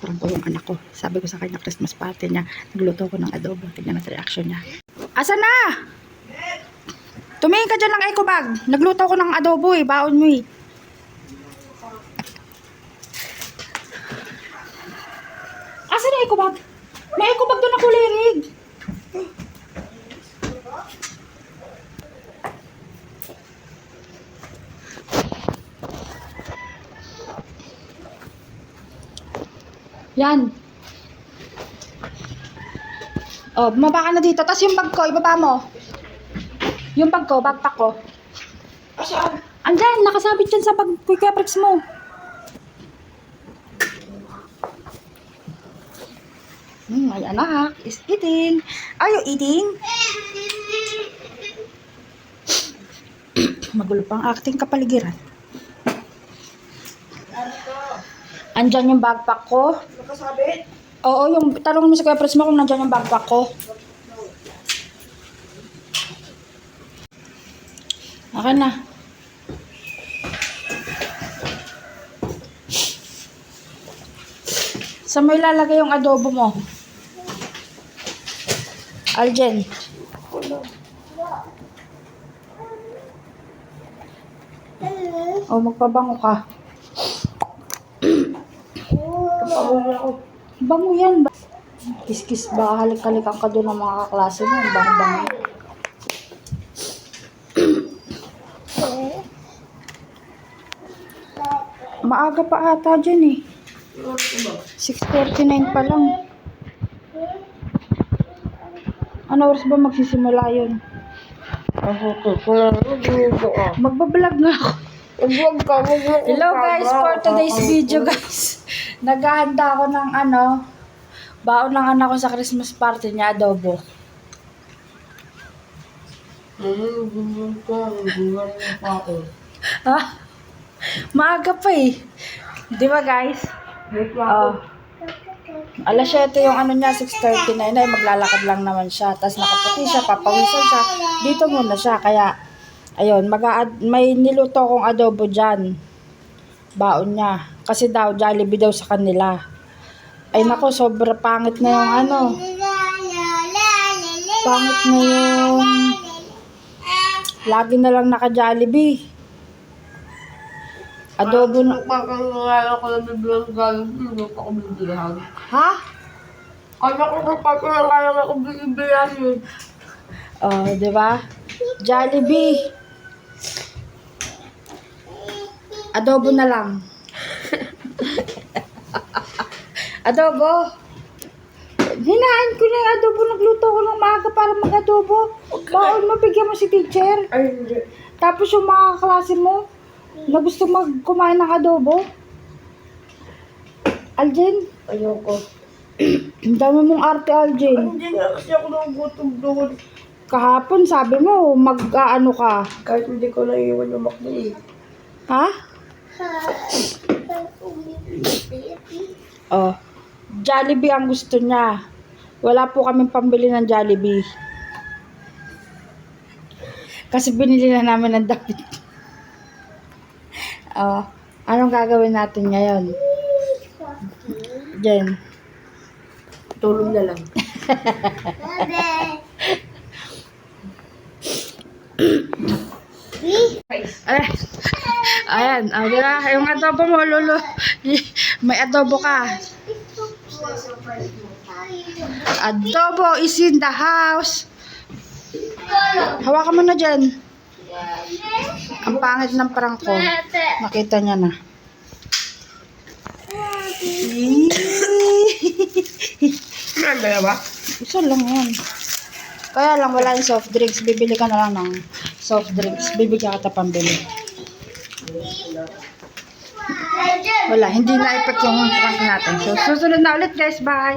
pinaprank ko yung anak ko. Sabi ko sa kanya, Christmas party niya, nagluto ko ng adobo. Tingnan natin reaction niya. Asa na? Tumingin ka dyan ng eco bag. Nagluto ko ng adobo baon mo Asa na eco bag? May eco bag doon na kulay red. Yan. Oh, bumaba ka na dito. Tapos yung bag ko, ibaba mo. Yung bag ko, backpack ko. Saan? Andyan, nakasabit dyan sa bag Quick-Prix mo. My anak is eating. Are you eating? Magulo pang acting kapaligiran. Andyan yung backpack ko. Nakasabit? Oo, yung tanong mo sa Quick-Prix mo kung nandyan yung backpack ko. Akin na. Saan mo ilalagay yung adobo mo? Aljen. Oh, magpabango ka. Kapabuhin ako. Bango yan. Kiss-kiss ba? Halik-halikan ka doon ng mga kaklase mo. Bango-bango. Maaga pa ata dyan eh. 6:39 pa lang. Ano oras ba magsisimula yun? Magbablog nga ako. Hello guys, for today's video guys. Naghahanda ako ng baon ng anak ko sa Christmas party niya, adobo. Ha? Maaga pa eh. Di ba guys? Alas 7 yung niya, 6:39 ay maglalakad lang naman siya. Tapos nakaputi siya, papawisan siya. Dito muna siya. Kaya, ayun, may niluto akong adobo dyan. Baon niya. Kasi daw, Jollibee daw sa kanila. Ay nako, sobra pangit na yung pangit na yung lagi na lang naka-Jollibee. Adobo na. Pagkakala ko lang bibilang galing, hindi pa ako bibilang. Ha? Kaya ko kung pagkakala ko bibilang yun. Oh, di ba? Jollibee. Adobo na lang. Adobo. Hinahan ko na yung adobo. Nagluto ko ng maaga para mag-adobo. Baon mo, bigyan mo si teacher. Ay, hindi. Tapos yung mga kaklase mo, na gusto kumain ng adobo. Aljen? Ayoko. Ang dami mong arte, Aljen. Hindi nga kasi ako nagugutom doon. Kahapon, sabi mo, mag-ano ka. Kahit hindi ko naiiwan yung makdo eh. Ha? Oh. Jollibee ang gusto niya. Wala po kaming pambili ng Jollibee. Kasi binili na namin ng damit. Oh. Anong gagawin natin ngayon? Jen. Tulog na lang. Ayan. Oh, diba? Yung adobo mo, lolo. May adobo ka. Adobo is in the house. Hawakan mo na dyan. Ang pangit ng prank ko. Makita niya na. Nagaya ba? Isa lang yan. Kaya lang wala yung soft drinks. Bibili ka na lang ng soft drinks. Bibigyan ka pambili. Wala. Hindi na effect yung prank natin. So, susunod na ulit guys. Bye!